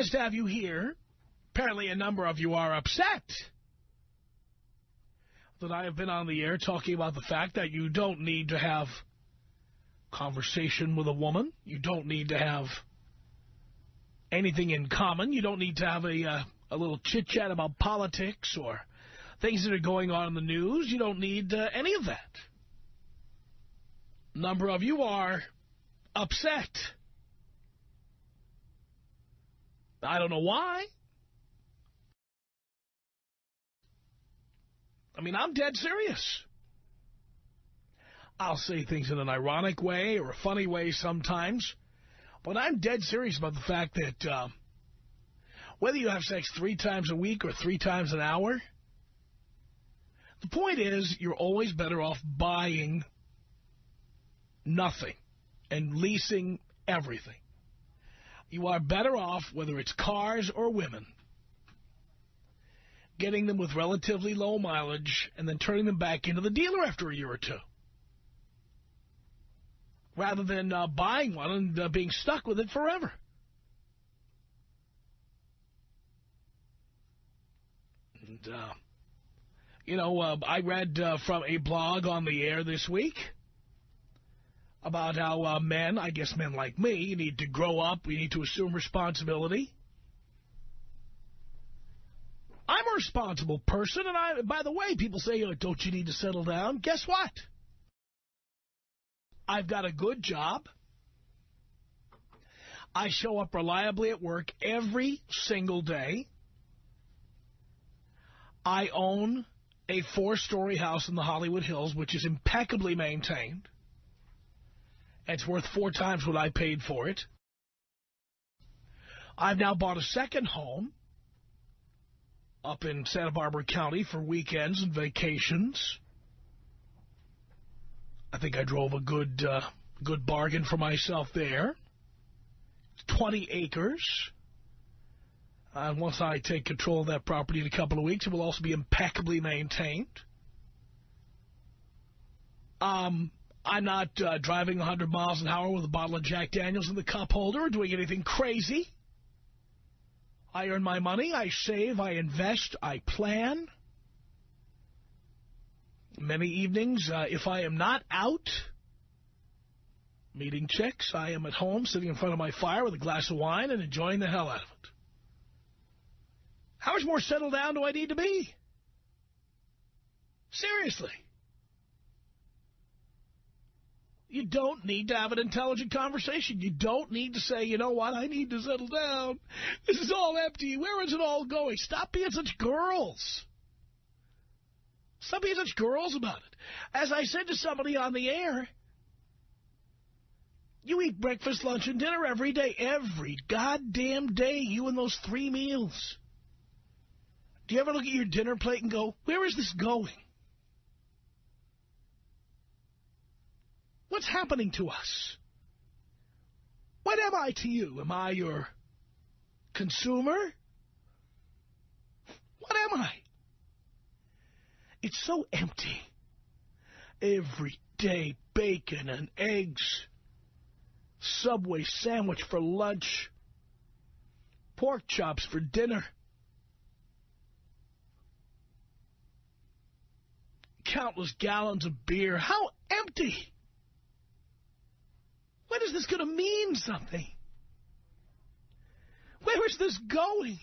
Nice to have you here. Apparently a number of you are upset that I have been on the air talking about the fact that you don't need to have conversation with a woman. You don't need to have anything in common. You don't need to have a little chit-chat about politics or things that are going on in the news. You don't need any of that. A number of you are upset. I don't know why. I mean, I'm dead serious. I'll say things in an ironic way or a funny way sometimes, but I'm dead serious about the fact that whether you have sex 3 times a week or 3 times an hour, the point is you're always better off buying nothing and leasing everything. You are better off, whether it's cars or women, getting them with relatively low mileage and then turning them back into the dealer after a year or two, rather than buying one and being stuck with it forever. And, you know, I read from a blog on the air this week about how men, I guess men like me, need to grow up. We need to assume responsibility. I'm a responsible person, and by the way, people say, oh, don't you need to settle down? Guess what? I've got a good job. I show up reliably at work every single day. I own a 4-story house in the Hollywood Hills, which is impeccably maintained. It's worth 4 times what I paid for it. I've now bought a second home up in Santa Barbara County for weekends and vacations. I think I drove a good bargain for myself there. It's 20 acres. And once I take control of that property in a couple of weeks, it will also be impeccably maintained. I'm not driving 100 miles an hour with a bottle of Jack Daniels in the cup holder or doing anything crazy. I earn my money, I save, I invest, I plan. Many evenings, if I am not out meeting chicks, I am at home sitting in front of my fire with a glass of wine and enjoying the hell out of it. How much more settled down do I need to be? Seriously. You don't need to have an intelligent conversation. You don't need to say, you know what, I need to settle down. This is all empty. Where is it all going? Stop being such girls. Stop being such girls about it. As I said to somebody on the air, you eat breakfast, lunch, and dinner every day. Every goddamn day, you and those 3 meals. Do you ever look at your dinner plate and go, where is this going? What's happening to us? What am I to you? Am I your consumer? What am I? It's so empty. Every day, bacon and eggs, Subway sandwich for lunch, pork chops for dinner, countless gallons of beer. How empty! When is this going to mean something? Where is this going?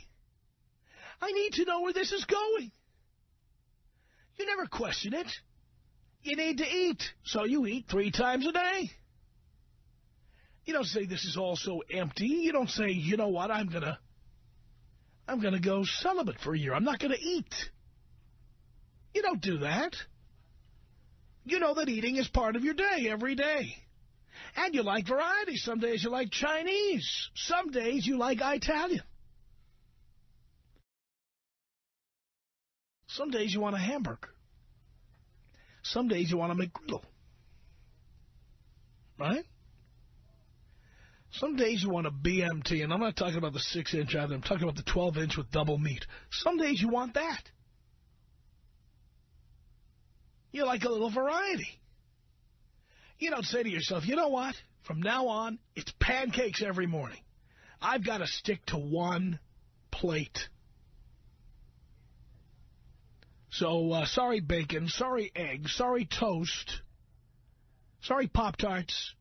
I need to know where this is going. You never question it. You need to eat, so you eat 3 times a day. You don't say this is all so empty. You don't say, you know what, I'm gonna go celibate for a year. I'm not gonna eat. You don't do that. You know that eating is part of your day every day. And you like variety. Some days you like Chinese. Some days you like Italian. Some days you want a hamburger. Some days you want a McGriddle. Right? Some days you want a BMT, and I'm not talking about the 6-inch either. I'm talking about the 12-inch with double meat. Some days you want that. You like a little variety. You don't say to yourself, you know what? From now on, it's pancakes every morning. I've got to stick to one plate. So, sorry bacon, sorry eggs, sorry toast, sorry Pop-Tarts,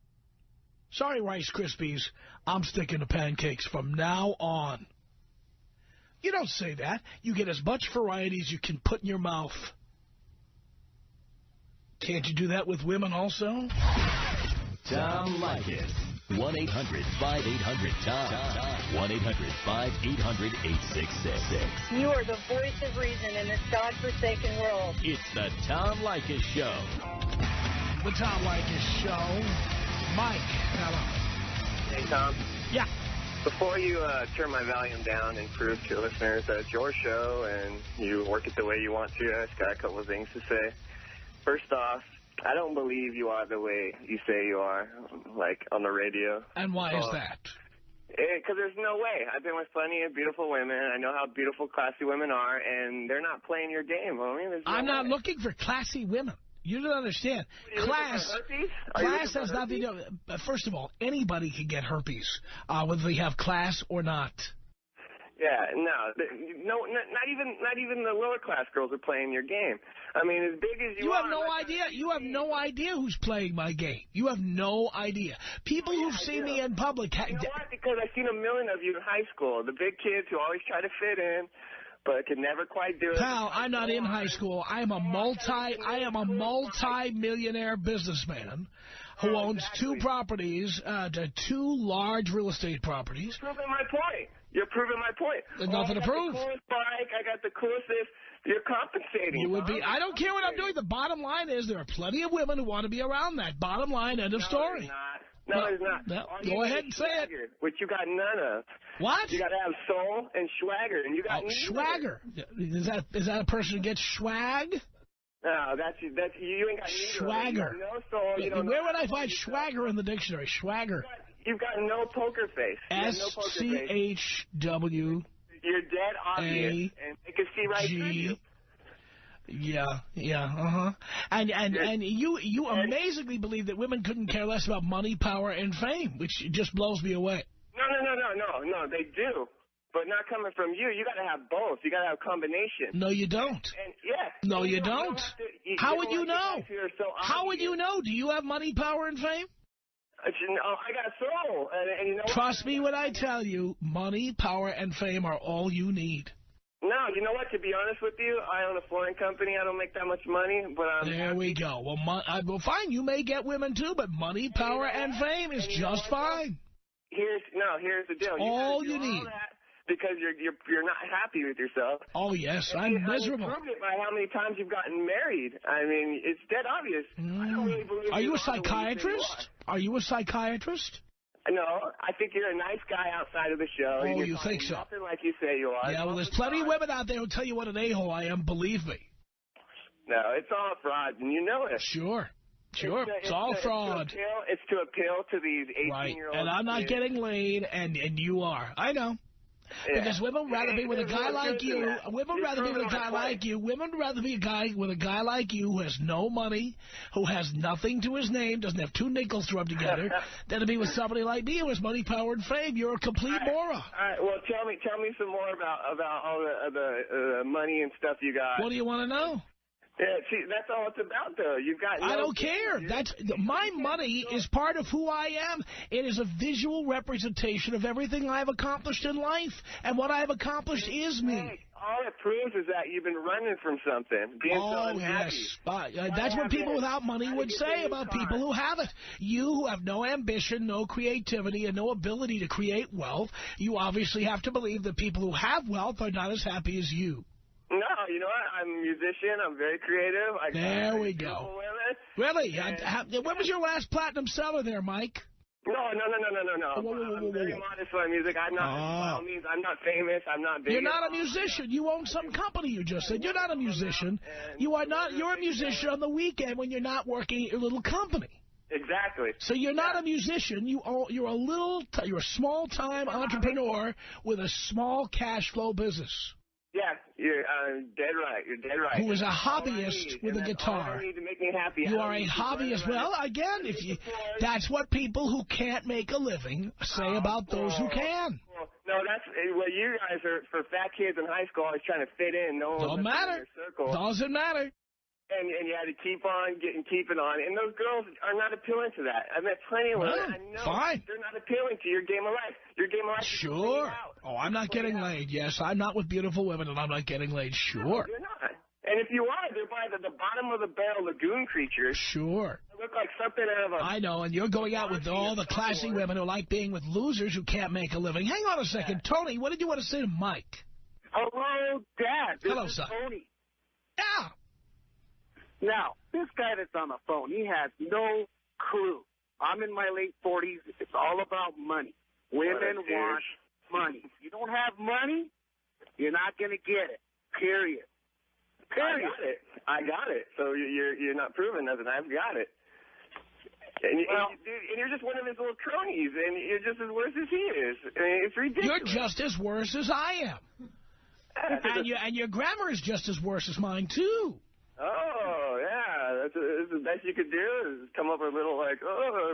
sorry Rice Krispies. I'm sticking to pancakes from now on. You don't say that. You get as much variety as you can put in your mouth. Can't you do that with women also? Tom Leykis. 1-800-5800-TOM. 1-800-5800-866. You are the voice of reason in this godforsaken world. It's the Tom Leykis Show. The Tom Leykis Show. Mike, hello. Hey, Tom. Yeah. Before you turn my volume down and prove to listeners that it's your show and you work it the way you want to, I just got a couple of things to say. First off, I don't believe you are the way you say you are, like on the radio. And why is that? Because there's no way. I've been with plenty of beautiful women. I know how beautiful, classy women are, and they're not playing your game, homie. I'm not looking for classy women. You don't understand. Class has nothing to do. First of all, anybody can get herpes, whether they have class or not. Yeah, no, not even the lower class girls are playing your game. I mean, as big as you are. You have no idea. You have no idea who's playing my game. You have no idea. People who've seen me in public. You know what? Because I've seen a million of you in high school. The big kids who always try to fit in, but can never quite do it. Pal, I'm not in high school. I am a multi-millionaire businessman who owns two properties, two large real estate properties. You're proving my point. You're proving my point. There's nothing to prove. I got the coolest bike. I got the coolest this. You're compensating. You would be. I don't care what I'm doing. The bottom line is there are plenty of women who want to be around that. Bottom line, end of story. There's not. No, there's not. No, go ahead and say it. Which you got none of. What? You got to have soul and swagger, and you got swagger. Is that a person who gets swag? No, that's you ain't got swagger. You no soul. You don't Where would I find swagger in the dictionary? Swagger. You've got no poker face. SCHW. You're dead obvious, and they can see right through you. Yeah, And you amazingly believe that women couldn't care less about money, power, and fame, which just blows me away. No, they do. But not coming from you. You got to have both. You got to have a combination. No, you don't. And yeah. No, you don't. How would you know? How would you know? Do you have money, power, and fame? I got soul. And you know Trust me when I tell you, money, power, and fame are all you need. No, you know what? To be honest with you, I own a flooring company. I don't make that much money, but there we go. Well, fine. You may get women too, but money, power, and fame is just fine. Here's the deal. All you need. Because you're not happy with yourself. Oh yes, I'm miserable. You proved it by how many times you've gotten married. I mean, it's dead obvious. I don't really believe. Are you a psychiatrist? Are you a psychiatrist? No, I think you're a nice guy outside of the show. Oh, you think so? Nothing like you say you are. Yeah, well, there's plenty of women out there who'll tell you what an a-hole I am. Believe me. No, it's all fraud, and you know it. Sure. It's all fraud. It's to appeal to these 18-year-olds. Right, and I'm not getting laid, and you are. I know. Yeah. Because women would rather be with a guy like you. Women would rather be with a guy like you. Women would rather be with a guy like you who has no money, who has nothing to his name, doesn't have two nickels to rub together, than to be with somebody like me who has money, power, and fame. You're a complete moron. All right. Well, tell me some more about all the money and stuff you got. What do you want to know? Yeah, see, that's all it's about, though. You've got. I don't care. My money is part of who I am. It is a visual representation of everything I've accomplished in life, and what I've accomplished is me. All it proves is that you've been running from something, being so unhappy. Yes. That's what people without money would say about people who have it. You who have no ambition, no creativity, and no ability to create wealth, you obviously have to believe that people who have wealth are not as happy as you. No, you know what? I'm a musician. I'm very creative. There we go. Really? When was your last platinum seller there, Mike? No. I'm very modest with my music. I'm not, by all means, I'm not famous. I'm not big. You're not a musician. You own some company, you just said. You're not a musician. You are not. You're a musician on the weekend when you're not working at your little company. Exactly. So you're not a musician. You're a small-time entrepreneur with a small cash flow business. Yeah, you're dead right. You're dead right. Who is a hobbyist with a guitar. All I need to make me happy. You are a hobbyist. Well, again, that's what people who can't make a living say about those who can. No, that's what you guys are, for fat kids in high school, always trying to fit in. No Don't one's matter. in your circle. Doesn't matter. And you had to keep on keeping on. And those girls are not appealing to that. I met plenty of women. I know fine. they're not appealing to your game of life. Your game of life is Sure. out. Oh, I'm not getting laid. Yes, I'm not with beautiful women, and I'm not getting laid. Sure. No, you're not. And if you are, they're by the bottom of the barrel lagoon creatures. Sure. They look like something out of a... I know, and you're going out with all the classy women who like being with losers who can't make a living. Hang on a second. Tony, what did you want to say to Mike? Hello, Dad. This Hello, is son. Tony. Yeah. Now, this guy that's on the phone, he has no clue. I'm in my late 40s. It's all about money. Women want money. If you don't have money, you're not going to get it. Period. I got it. So you're not proving nothing. I've got it. And you're just one of his little cronies, and you're just as worse as he is. I mean, it's ridiculous. You're just as worse as I am. And your grammar is just as worse as mine, too. Oh, yeah. That's the best you could do is come up with a little,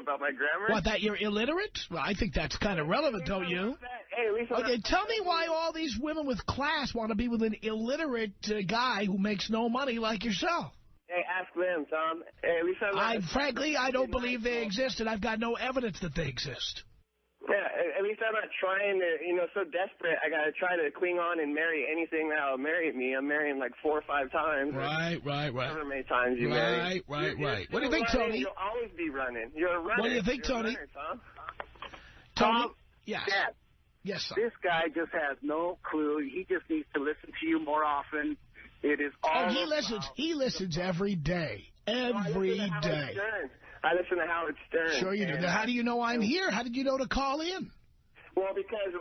about my grammar. What, that you're illiterate? Well, I think that's kind of relevant, don't you? Hey, at least Okay, tell me why all these women with class want to be with an illiterate guy who makes no money like yourself. Hey, ask them, Tom. Hey, at least frankly, I don't believe they exist, and I've got no evidence that they exist. Yeah, at least I'm not trying to, so desperate. I got to try to cling on and marry anything that'll marry me. I'm marrying like 4 or 5 times. Right. However many times you marry. Right. What do you think, Tony? You'll always be running. You're a runner. What do you think, Tony? Runner, Tom. Tony? Yes. Dad, yes, sir. this guy just has no clue. He just needs to listen to you more often. It is all He listens every day. Every day. I listen to Howard Stern. Sure you do. Now, how do you know I'm here? How did you know to call in? Well, because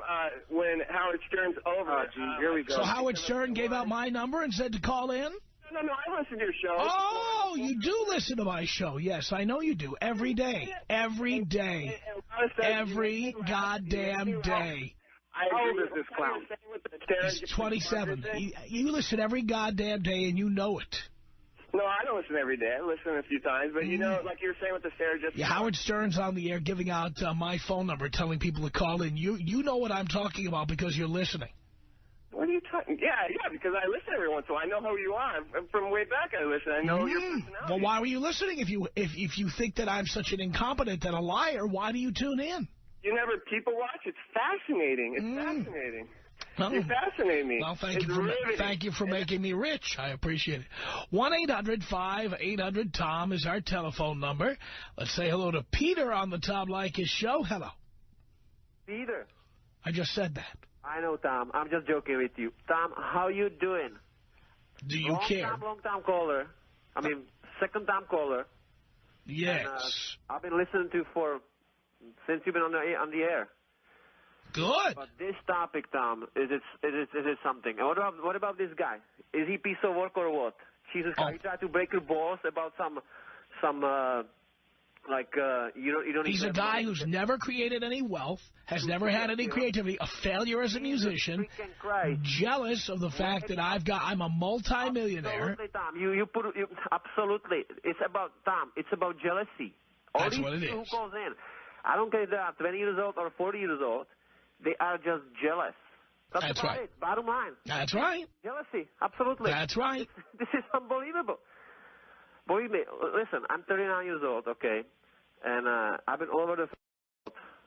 when Howard Stern's over... here we go. So Howard Stern gave out my number and said to call in? No, I listen to your show. Oh, you do listen to my show. Yes, I know you do. Every day. Every day. Every goddamn day. How old is this clown? He's 27. You listen every goddamn day, and you know it. No, I don't listen every day. I listen a few times. But, like you were saying with the Sarah Jessica... Yeah, Howard Stern's on the air giving out my phone number, telling people to call in. You know what I'm talking about because you're listening. What are you talking... Yeah, because I listen every once in a while. I know who you are. From way back I listen. I know your personality. Well, why were you listening? If you think that I'm such an incompetent and a liar, why do you tune in? You never people watch. It's fascinating. It's fascinating. You fascinate me. Well, thank you for making me rich. I appreciate it. 1-800-5800-TOM is our telephone number. Let's say hello to Peter on the Tom Leykis Show. Hello. Peter. I just said that. I know, Tom. I'm just joking with you. Tom, how you doing? Do you care? Long-time caller. I mean, second-time caller. Yes. And, I've been listening to you since you've been on the air. Good. But this topic, Tom, is it something? And what about this guy? Is he a piece of work or what? Jesus Christ, he tried to break your balls about some you don't. He's a guy who's never created any wealth, has never had any creativity, a failure as a musician, jealous of the fact that I'm a multi-millionaire. Absolutely, Tom. Absolutely. It's about jealousy. That's what it is. Who calls in? I don't care if they are 20 years old or 40 years old. They are just jealous. That's about right. It. Bottom line. That's right. Jealousy. Absolutely. That's right. This is unbelievable. Believe me, listen, I'm 39 years old, okay? And I've been all over the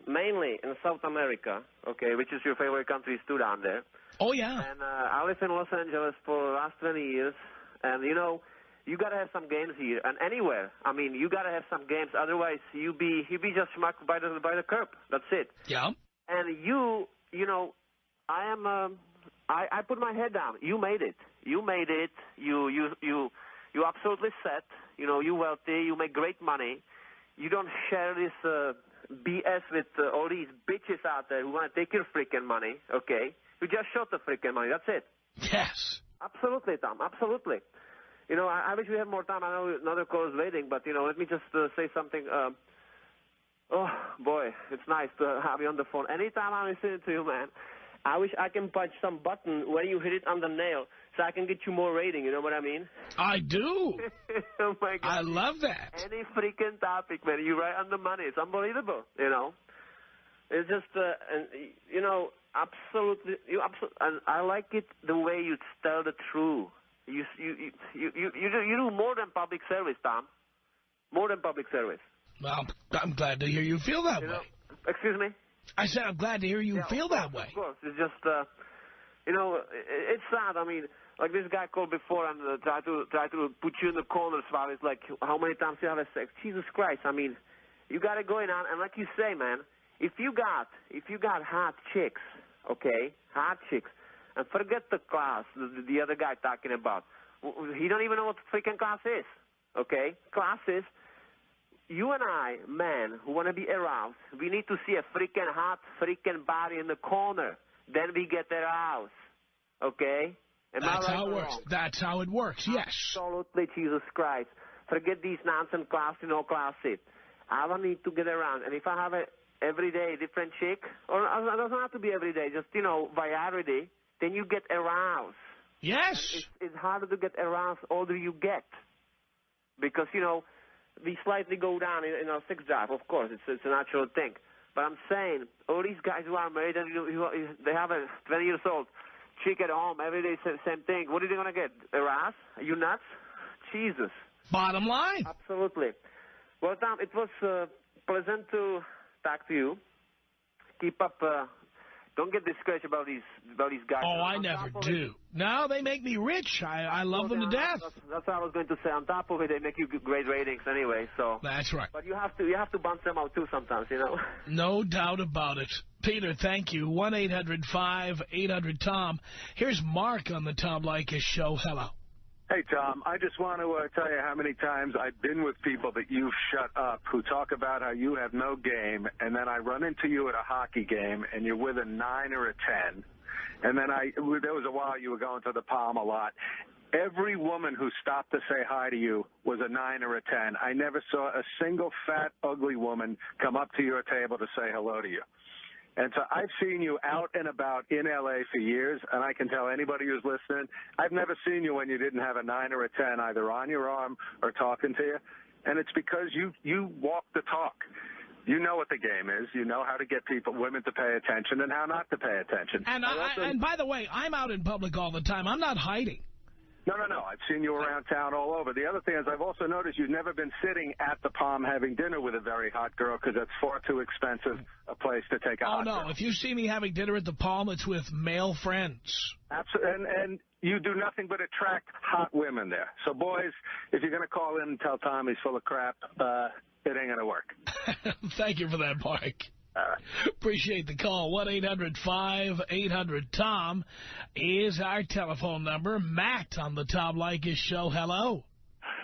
mainly in South America, okay, which is your favorite countries too down there. Oh, yeah. And I live in Los Angeles for the last 20 years. And, you got to have some games here and anywhere. I mean, you got to have some games. Otherwise, you be just smacked by the curb. That's it. Yeah. And I put my head down. You made it. You absolutely set. You wealthy. You make great money. You don't share this BS with all these bitches out there who want to take your freaking money. Okay. You just shot the freaking money. That's it. Yes. Absolutely, Tom. Absolutely. I wish we had more time. I know another call is waiting, but, let me just say something. Oh, boy, it's nice to have you on the phone. Anytime I'm listening to you, man, I wish I can punch some button when you hit it on the nail so I can get you more rating. You know what I mean? I do. Oh, my God. I love that. Any freaking topic, man. You're right on the money. It's unbelievable, It's just, you know, absolutely. And I like it the way you tell the truth. You do more than public service, Tom. More than public service. Well, I'm glad to hear you feel that way. Excuse me? I said I'm glad to hear you feel that way. Of course. It's just, you know, it's sad. I mean, like this guy called before and tried to put you in the corner, while it's like, how many times you have sex? Jesus Christ. I mean, you got it going on. And like you say, man, if you got hot chicks, okay, hot chicks, and forget the class, the other guy talking about. He don't even know what freaking class is, okay? Class is, you and I, men, who want to be aroused, we need to see a freaking hot freaking body in the corner. Then we get aroused, okay? That's how it works. That's how it works, yes. Absolutely, Jesus Christ. Forget these nonsense class, you know, class it. I don't need to get around. And if I have a everyday different chick, or it doesn't have to be every day, just, you know, variety, then you get aroused. Yes. It's harder to get aroused the older you get. Because, you know, we slightly go down in our sex drive, of course. It's a natural thing. But I'm saying, all these guys who are married, and they have a 20 years old chick at home, every day, same thing. What are they going to get? Aroused? Are you nuts? Jesus. Bottom line. Absolutely. Well, Tom, it was pleasant to talk to you. Keep up. Don't get discouraged about these guys. Oh, I never do. No, they make me rich. I love them to death. That's what I was going to say. On top of it, they make you great ratings anyway. So that's right. But you have to bounce them out too sometimes, you know. No doubt about it. Peter, thank you. 1-800-5800-TOM. Here's Mark on the Tom Leykis Show. Hello. Hey, Tom, I just want to tell you how many times I've been with people that you've shut up who talk about how you have no game, and then I run into you at a hockey game, and you're with a 9 or a 10, and then there was a while you were going to the Palm a lot. Every woman who stopped to say hi to you was a 9 or a 10. I never saw a single fat, ugly woman come up to your table to say hello to you. And so I've seen you out and about in L.A. for years, and I can tell anybody who's listening, I've never seen you when you didn't have a 9 or a 10 either on your arm or talking to you. And it's because you walk the talk. You know what the game is. You know how to get women to pay attention and how not to pay attention. And by the way, I'm out in public all the time. I'm not hiding. No. I've seen you around town all over. The other thing is I've also noticed you've never been sitting at the Palm having dinner with a very hot girl because that's far too expensive a place to take a hot girl. Oh, no. If you see me having dinner at the Palm, it's with male friends. Absolutely. And you do nothing but attract hot women there. So, boys, if you're going to call in and tell Tom he's full of crap, it ain't going to work. Thank you for that, Mark. Appreciate the call. 1-800-5800-TOM is our telephone number. Matt on the Tom Leykis Show. Hello.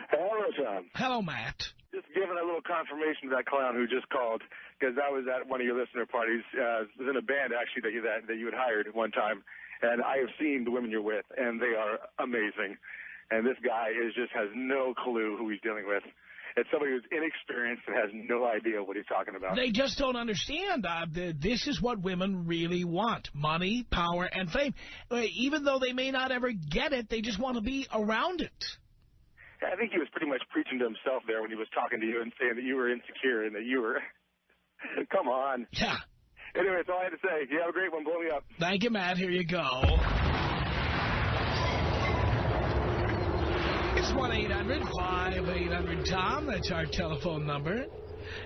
Hello, Tom. Hello, Matt. Just giving a little confirmation to that clown who just called, because I was at one of your listener parties. Was in a band, actually, that you had hired at one time. And I have seen the women you're with, and they are amazing. And this guy just has no clue who he's dealing with. It's somebody who's inexperienced and has no idea what he's talking about. They just don't understand. This is what women really want. Money, power, and fame. Even though they may not ever get it, they just want to be around it. I think he was pretty much preaching to himself there when he was talking to you and saying that you were insecure and that you were... Come on. Yeah. Anyway, that's all I had to say. You have a great one. Blow me up. Thank you, Matt. Here you go. It's 1-800-5800-TOM. That's our telephone number.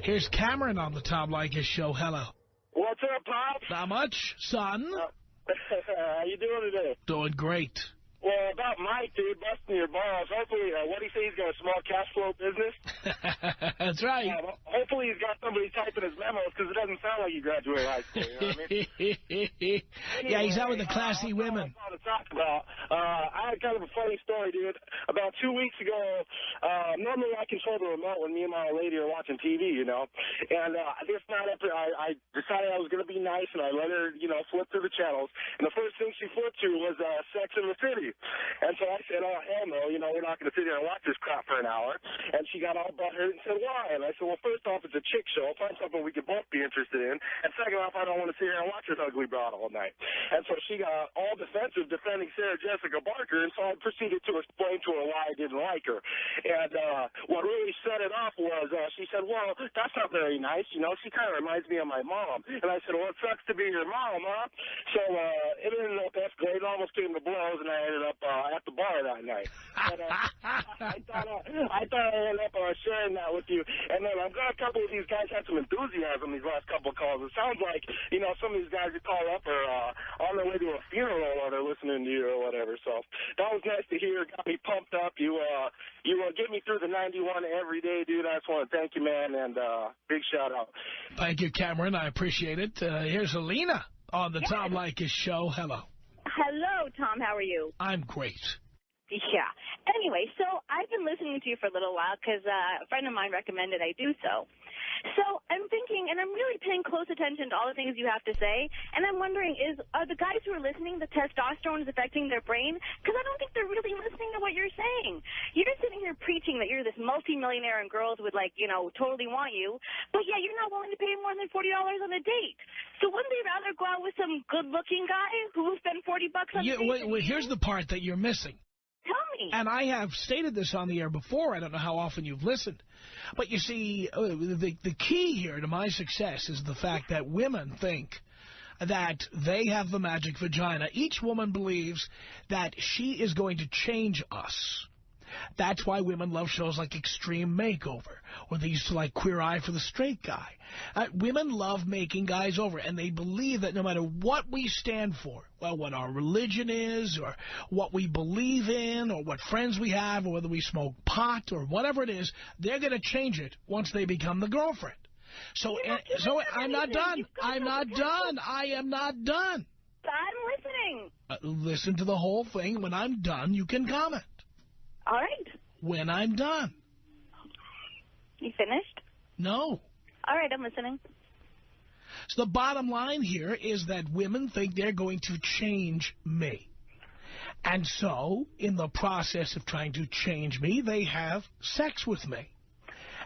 Here's Cameron on the Tom Leykis Show. Hello. What's up, Pops? Not much, son. How you doing today? Doing great. Well, about Mike, dude, busting your balls. Hopefully, what do you say? He's got a small cash flow business? That's right. Hopefully he's got somebody typing his memos, because it doesn't sound like you graduated high school, you know what I mean? Yeah, he's out with the classy women. I talk about. I had kind of a funny story, dude. About 2 weeks ago, normally I control the remote when me and my old lady are watching TV, you know. And this night I decided I was going to be nice, and I let her, you know, flip through the channels. And the first thing she flipped to was Sex in the City. And so I said, oh, hell no, you know, we're not going to sit here and watch this crap for an hour. And and she got all butthurt and said, why? And I said, well, first off, it's a chick show. Find something we could both be interested in. And second off, I don't want to sit here and watch this ugly broad all night. And so she got all defensive defending Sarah Jessica Parker, and so I proceeded to explain to her why I didn't like her. And what really set it off was she said, well, that's not very nice. You know, she kind of reminds me of my mom. And I said, well, it sucks to be your mom, huh? So it ended up escalating, almost came to blows, and I ended up at the bar that night. But, I thought I ended up sharing that with you. And then I'm glad a couple of these guys had some enthusiasm these last couple of calls. It sounds like, you know, some of these guys who call up are on their way to a funeral while they're listening to you or whatever. So that was nice to hear. It got me pumped up. You get me through the 91 every day, dude. I just want to thank you, man, and big shout out. Thank you, Cameron. I appreciate it. Here's Alina on the Tom Leykis Show. Hello. Hello, Tom. How are you? I'm great. Yeah. Anyway, so I've been listening to you for a little while because a friend of mine recommended I do so. So I'm thinking, and I'm really paying close attention to all the things you have to say, and I'm wondering, are the guys who are listening, the testosterone is affecting their brain? Because I don't think they're really listening to what you're saying. You're sitting here preaching that you're this multimillionaire and girls would, like, you know, totally want you, but yeah, you're not willing to pay more than $40 on a date. So wouldn't they rather go out with some good-looking guy who will spend $40 on a date? Well, here's the part that you're missing. Tell me. And I have stated this on the air before. I don't know how often you've listened. But you see, the key here to my success is the fact that women think that they have the magic vagina. Each woman believes that she is going to change us. That's why women love shows like Extreme Makeover, or they used to like Queer Eye for the Straight Guy. Women love making guys over, and they believe that no matter what we stand for, well, what our religion is, or what we believe in, or what friends we have, or whether we smoke pot, or whatever it is, they're going to change it once they become the girlfriend. So I'm not done. I'm not done. I am not done. I'm listening. Listen to the whole thing. When I'm done, you can comment. All right. When I'm done. You finished? No. All right, I'm listening. So the bottom line here is that women think they're going to change me. And so, in the process of trying to change me, they have sex with me.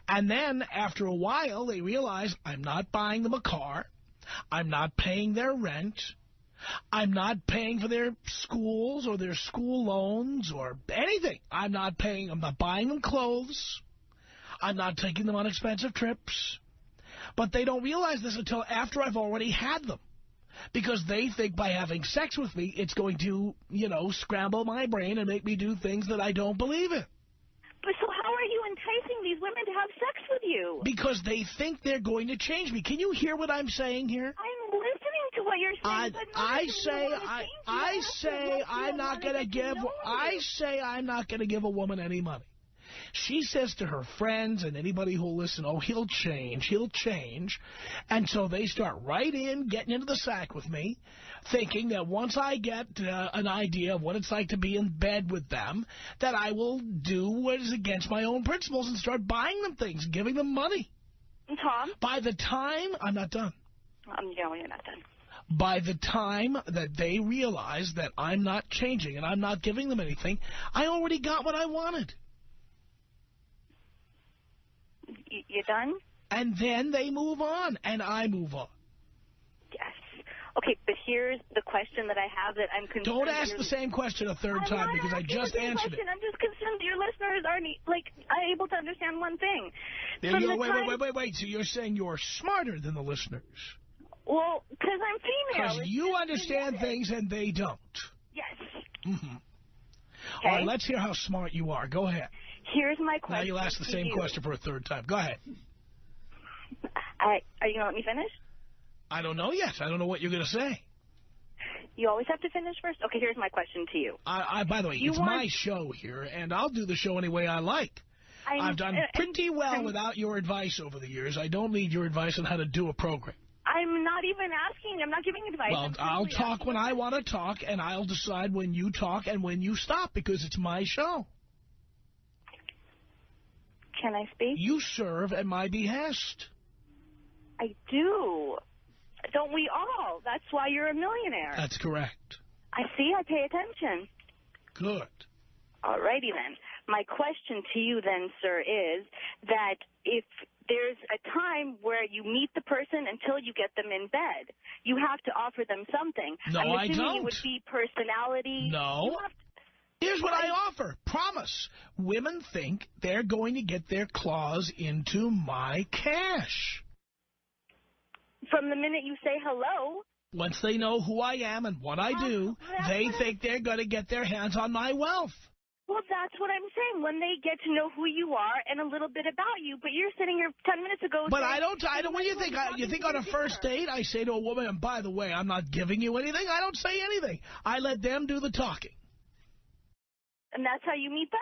And then, after a while, they realize I'm not buying them a car. I'm not paying their rent. I'm not paying for their schools or their school loans or anything. I'm not buying them clothes. I'm not taking them on expensive trips. But they don't realize this until after I've already had them. Because they think by having sex with me, it's going to, you know, scramble my brain and make me do things that I don't believe in. But so how are you enticing these women to have sex with you? Because they think they're going to change me. Can you hear what I'm saying here? I'm listening to what you're saying. I say I'm not going to give a woman any money. She says to her friends and anybody who'll listen, oh, he'll change. And so they start right in, getting into the sack with me, thinking that once I get an idea of what it's like to be in bed with them, that I will do what is against my own principles and start buying them things, giving them money. Tom? By the time, I'm not done. No, you're not done. By the time that they realize that I'm not changing and I'm not giving them anything, I already got what I wanted. You're done? And then they move on, and I move on. Yes. Okay, but here's the question that I have that I'm concerned. Don't ask the same question a third time because I just answered it. I'm just concerned that your listeners aren't, like, able to understand one thing. Wait. So you're saying you're smarter than the listeners? Well, because I'm female. Because you understand things and they don't. Yes. Mm-hmm. Okay. All right, let's hear how smart you are. Go ahead. Here's my question. Now you'll ask the same question for a third time. Go ahead. Are you going to let me finish? I don't know yet. I don't know what you're going to say. You always have to finish first? Okay, here's my question to you. By the way, it's my show here, and I'll do the show any way I like. I've done pretty well without your advice over the years. I don't need your advice on how to do a program. I'm not even asking. I'm not giving advice. Well, I'll talk when I want to talk, and I'll decide when you talk and when you stop, because it's my show. Can I speak? You serve at my behest. I do. Don't we all? That's why you're a millionaire. That's correct. I see. I pay attention. Good. All righty then. my question to you then, sir, is that if there's a time where you meet the person until you get them in bed, you have to offer them something. No, I don't. It would be personality. No. Here's what I offer. Promise. Women think they're going to get their claws into my cash. From the minute you say hello. Once they know who I am and what I do, they think they're going to get their hands on my wealth. Well, that's what I'm saying. When they get to know who you are and a little bit about you, but you're sitting here 10 minutes ago. But I don't. When you think on a first date, I say to a woman, and by the way, I'm not giving you anything. I don't say anything. I let them do the talking. And that's how you meet them?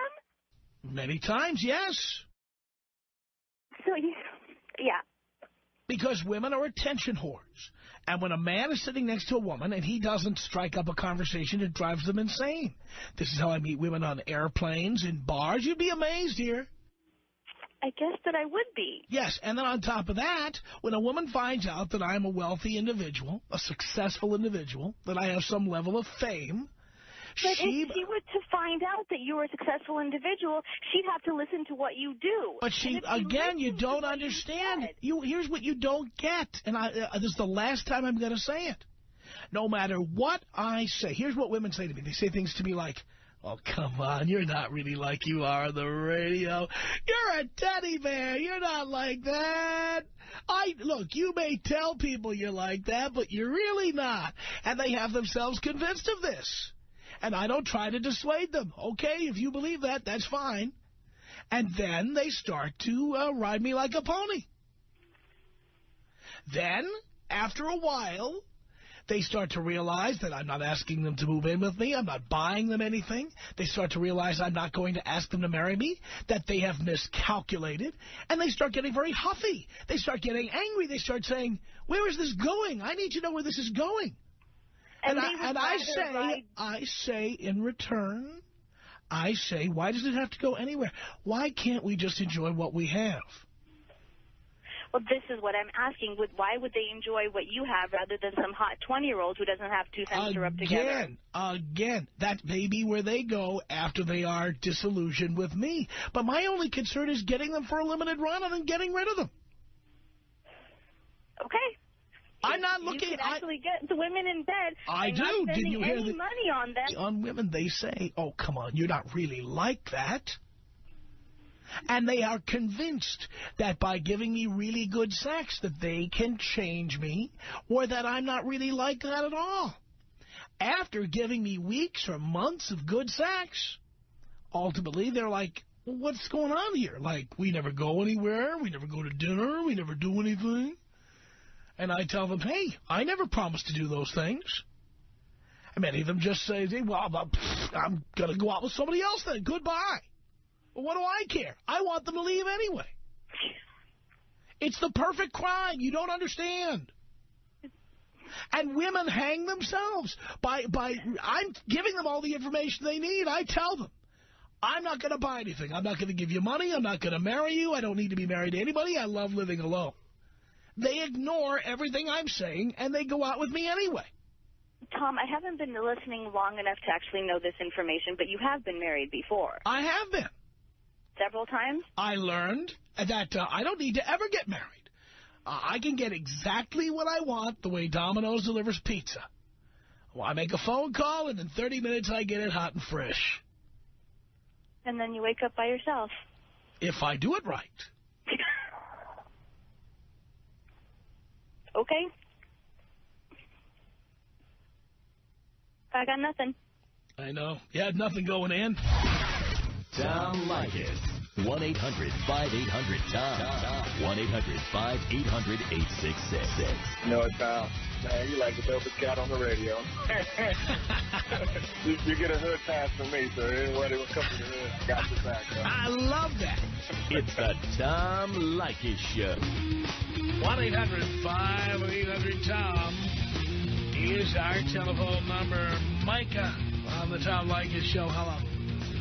Many times, yes. So, yeah. Because women are attention whores. And when a man is sitting next to a woman and he doesn't strike up a conversation, it drives them insane. This is how I meet women on airplanes, in bars. You'd be amazed here. I guess that I would be. Yes, and then on top of that, when a woman finds out that I'm a wealthy individual, a successful individual, that I have some level of fame... But if she were to find out that you were a successful individual, she'd have to listen to what you do. But again, you don't understand. Here's what you don't get, and this is the last time I'm going to say it. No matter what I say, here's what women say to me. They say things to me like, oh, come on, you're not really like you are on the radio. You're a teddy bear. You're not like that. Look, you may tell people you're like that, but you're really not. And they have themselves convinced of this. And I don't try to dissuade them. Okay, if you believe that, that's fine. And then they start to ride me like a pony. Then, after a while, they start to realize that I'm not asking them to move in with me. I'm not buying them anything. They start to realize I'm not going to ask them to marry me, that they have miscalculated. And they start getting very huffy. They start getting angry. They start saying, where is this going? I need to know where this is going. And I say in return, I say, why does it have to go anywhere? Why can't we just enjoy what we have? Well, this is what I'm asking. Why would they enjoy what you have rather than some hot 20-year-old who doesn't have 2 cents to rub together? Again, that may be where they go after they are disillusioned with me. But my only concern is getting them for a limited run and then getting rid of them. Okay. I'm not looking. You can actually get the women in bed. I do. Not Didn't you hear any money on them? On women, they say, "Oh, come on, you're not really like that." And they are convinced that by giving me really good sex, that they can change me, or that I'm not really like that at all. After giving me weeks or months of good sex, ultimately they're like, well, "What's going on here? Like, we never go anywhere. We never go to dinner. We never do anything." And I tell them, hey, I never promised to do those things. And many of them just say, well, I'm going to go out with somebody else then. Goodbye. Well, what do I care? I want them to leave anyway. It's the perfect crime. You don't understand. And women hang themselves. I'm giving them all the information they need. I tell them, I'm not going to buy anything. I'm not going to give you money. I'm not going to marry you. I don't need to be married to anybody. I love living alone. They ignore everything I'm saying, and they go out with me anyway. Tom, I haven't been listening long enough to actually know this information, but you have been married before. I have been. Several times? I learned that I don't need to ever get married. I can get exactly what I want the way Domino's delivers pizza. Well, I make a phone call, and in 30 minutes I get it hot and fresh. And then you wake up by yourself. If I do it right. Okay. I got nothing. I know. You had nothing going in. Tom Leykis. 1-800-5800-TOM. 1-800-5800-866. No, Tom. Man, you like the dopest cat on the radio. you get a hood pass from me, so anybody will come to the hood. Got your back, though. I love that. It's the Tom Leykis Show. 1-800-5800-TOM is our telephone number. Micah on the Tom Leykis Show. Hello.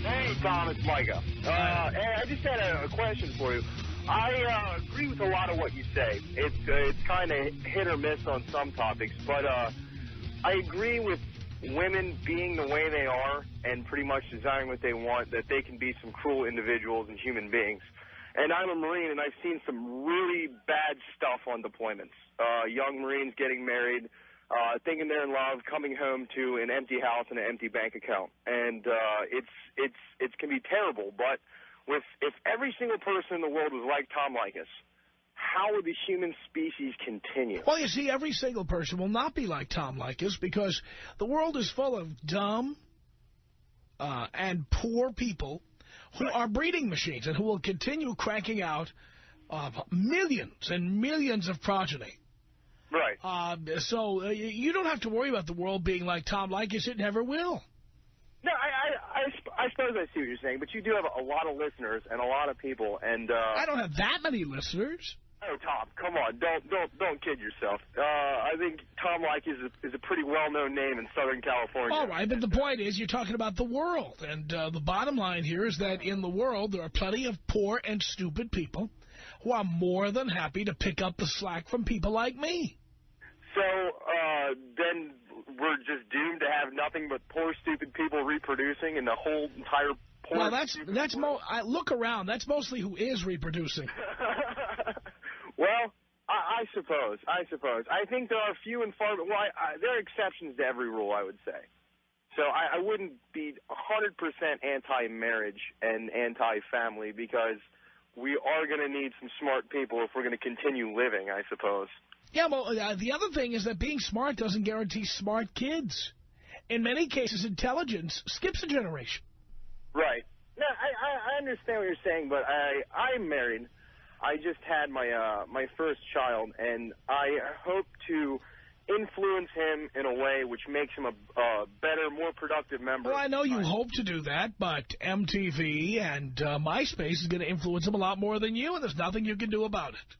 Hey, Tom, it's Micah. Hey, I just had a question for you. I agree with a lot of what you say. It's kind of hit or miss on some topics, but I agree with women being the way they are and pretty much desiring what they want, that they can be some cruel individuals and human beings. And I'm a Marine, and I've seen some really bad stuff on deployments. Young Marines getting married, thinking they're in love, coming home to an empty house and an empty bank account. And it can be terrible. But if every single person in the world was like Tom Leykis, how would the human species continue? Well, you see, every single person will not be like Tom Leykis because the world is full of dumb and poor people who are breeding machines and who will continue cranking out millions and millions of progeny. Right. So you don't have to worry about the world being like Tom Leykis. It never will. No, I suppose I see what you're saying, but you do have a lot of listeners and a lot of people, and I don't have that many listeners. Oh, Tom, come on, don't kid yourself. I think Tom Leykis is a pretty well-known name in Southern California. All right, but the point is you're talking about the world, and the bottom line here is that in the world there are plenty of poor and stupid people who are more than happy to pick up the slack from people like me. So then we're just doomed to have nothing but poor, stupid people reproducing in the whole entire poor. Well, that's look around. That's mostly who is reproducing. Well, I suppose. I think there are few and far. Well, there are exceptions to every rule, I would say. So I wouldn't be 100% anti-marriage and anti-family because we are going to need some smart people if we're going to continue living, I suppose. Yeah, well, the other thing is that being smart doesn't guarantee smart kids. In many cases, intelligence skips a generation. Right. No, I understand what you're saying, but I'm married. I just had my first child, and I hope to influence him in a way which makes him a better, more productive member. Well, I know you hope to do that, but MTV and MySpace is going to influence him a lot more than you, and there's nothing you can do about it.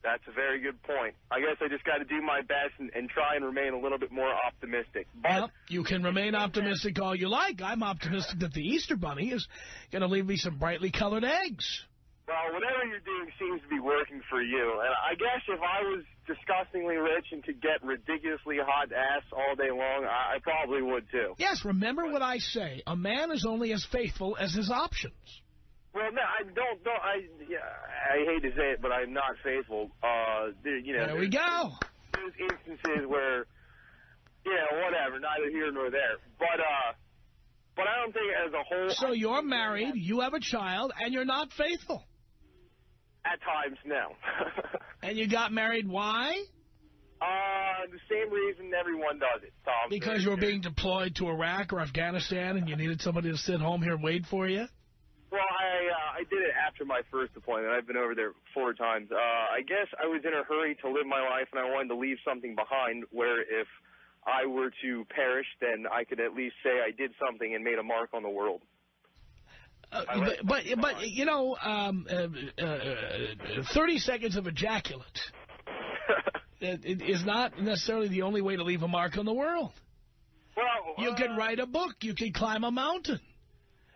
That's a very good point. I guess I just got to do my best and try and remain a little bit more optimistic. But well, you can remain optimistic all you like. I'm optimistic that the Easter Bunny is going to leave me some brightly colored eggs. Well, whatever you're doing seems to be working for you. And I guess if I was disgustingly rich and could get ridiculously hot ass all day long, I probably would too. Yes, remember what I say. A man is only as faithful as his options. Well, no, I hate to say it, but I'm not faithful. There we go. There's instances where, whatever, neither here nor there. But I don't think as a whole. So you're married, you have a child, and you're not faithful. At times, no. And you got married, why? The same reason everyone does it, Tom. Because you were being deployed to Iraq or Afghanistan and you needed somebody to sit home here and wait for you? Well, I did it after my first deployment. I've been over there 4 times. I guess I was in a hurry to live my life, and I wanted to leave something behind where if I were to perish, then I could at least say I did something and made a mark on the world. But 30 seconds of ejaculate is not necessarily the only way to leave a mark on the world. Well, you could write a book. You could climb a mountain.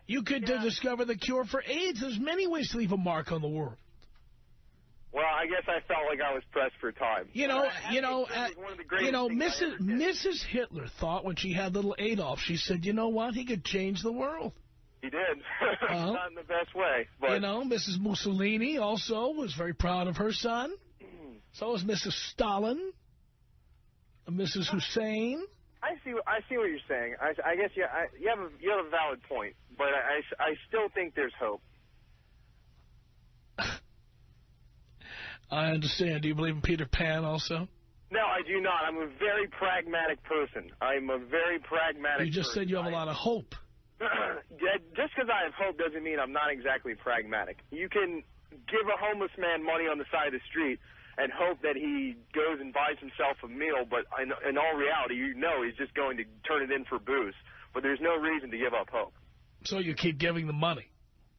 You could discover the cure for AIDS. There's many ways to leave a mark on the world. Well, I guess I felt like I was pressed for time. Mrs. Hitler thought when she had little Adolf, she said, you know what, he could change the world. He did. Not in the best way. But Mrs. Mussolini also was very proud of her son. So was Mrs. Stalin, Mrs. Hussein. I see what you're saying. I guess you have a valid point, but I still think there's hope. I understand. Do you believe in Peter Pan also? No, I do not. I'm a very pragmatic person. I'm a very pragmatic You just person. said you have a lot of hope. Just because I have hope doesn't mean I'm not exactly pragmatic. You can give a homeless man money on the side of the street and hope that he goes and buys himself a meal, but in all reality, he's just going to turn it in for booze. But there's no reason to give up hope. So you keep giving them money?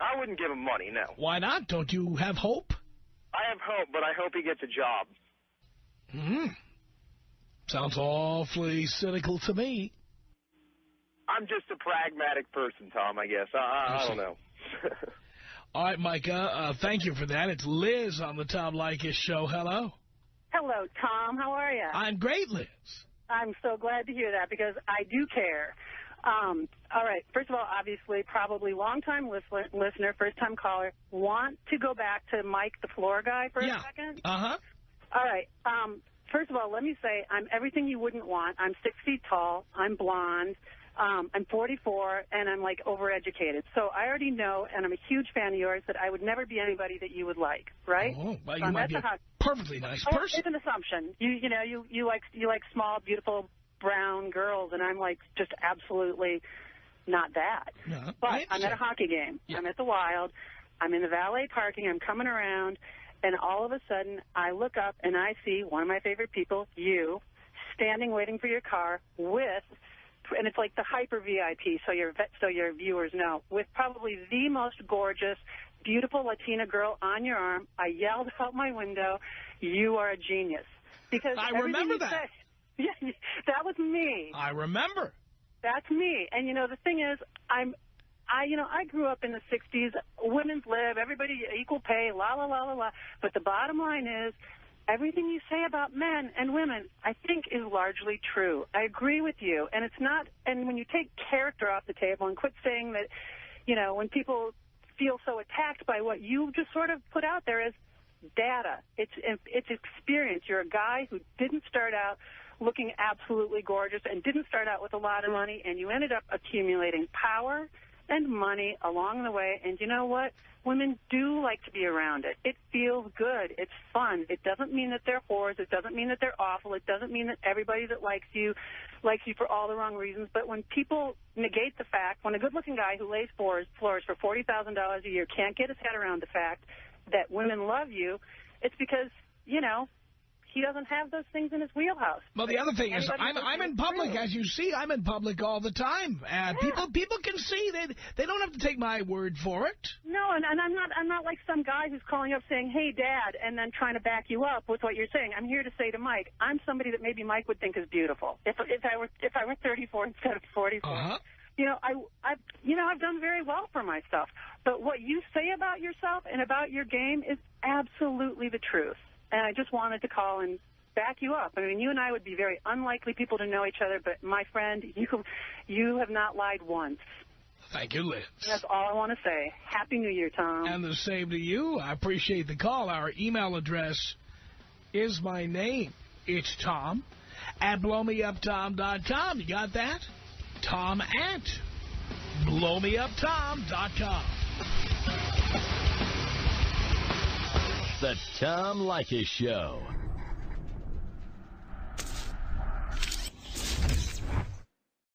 I wouldn't give him money, no. Why not? Don't you have hope? I have hope, but I hope he gets a job. Sounds awfully cynical to me. I'm just a pragmatic person, Tom, I guess. I don't know. All right, Micah, thank you for that. It's Liz on the Tom Leykis Show. Hello. Hello, Tom. How are you? I'm great, Liz. I'm so glad to hear that because I do care. All right. First of all, obviously, probably long-time listener, first-time caller, want to go back to Mike, the floor guy, for a second? Uh-huh. All right. First of all, let me say I'm everything you wouldn't want. I'm 6 feet tall. I'm blonde. I'm 44, and I'm, like, overeducated. So I already know, and I'm a huge fan of yours, that I would never be anybody that you would like, right? Oh, well, you might be a perfectly nice person. It's an assumption. You like small, beautiful, brown girls, and I'm, like, just absolutely not that. No, but I'm at a hockey game. Yeah. I'm at the Wild. I'm in the valet parking. I'm coming around, and all of a sudden, I look up, and I see one of my favorite people, you, standing waiting for your car with... and it's like the hyper VIP, so your viewers know, with probably the most gorgeous, beautiful Latina girl on your arm. I yelled out my window, "You are a genius!" Because I remember that. Yeah, that was me. I remember. That's me. And the thing is, I grew up in the '60s. Women's lib, everybody equal pay, la la la la la. But the bottom line is, everything you say about men and women, I think, is largely true. I agree with you. And it's not, and when you take character off the table and quit saying that, when people feel so attacked by what you just sort of put out there as data, it's experience. You're a guy who didn't start out looking absolutely gorgeous and didn't start out with a lot of money, and you ended up accumulating power and money along the way. And you know what? Women do like to be around it. It feels good. It's fun. It doesn't mean that they're whores. It doesn't mean that they're awful. It doesn't mean that everybody that likes you for all the wrong reasons. But when people negate the fact, when a good-looking guy who lays floors for $40,000 a year can't get his head around the fact that women love you, it's because, he doesn't have those things in his wheelhouse. Well, the other thing is, I'm in public, as you see. I'm in public all the time. People can see. They don't have to take my word for it. No, and I'm not like some guy who's calling up saying, "Hey, Dad," and then trying to back you up with what you're saying. I'm here to say to Mike, I'm somebody that maybe Mike would think is beautiful if I were 34 instead of 44. Uh-huh. I've done very well for myself. But what you say about yourself and about your game is absolutely the truth. And I just wanted to call and back you up. I mean, you and I would be very unlikely people to know each other, but my friend, you have not lied once. Thank you, Liz. And that's all I want to say. Happy New Year, Tom. And the same to you. I appreciate the call. Our email address is my name. It's Tom at blowmeuptom.com. You got that? Tom at blowmeuptom.com. The Tom Leykis Show.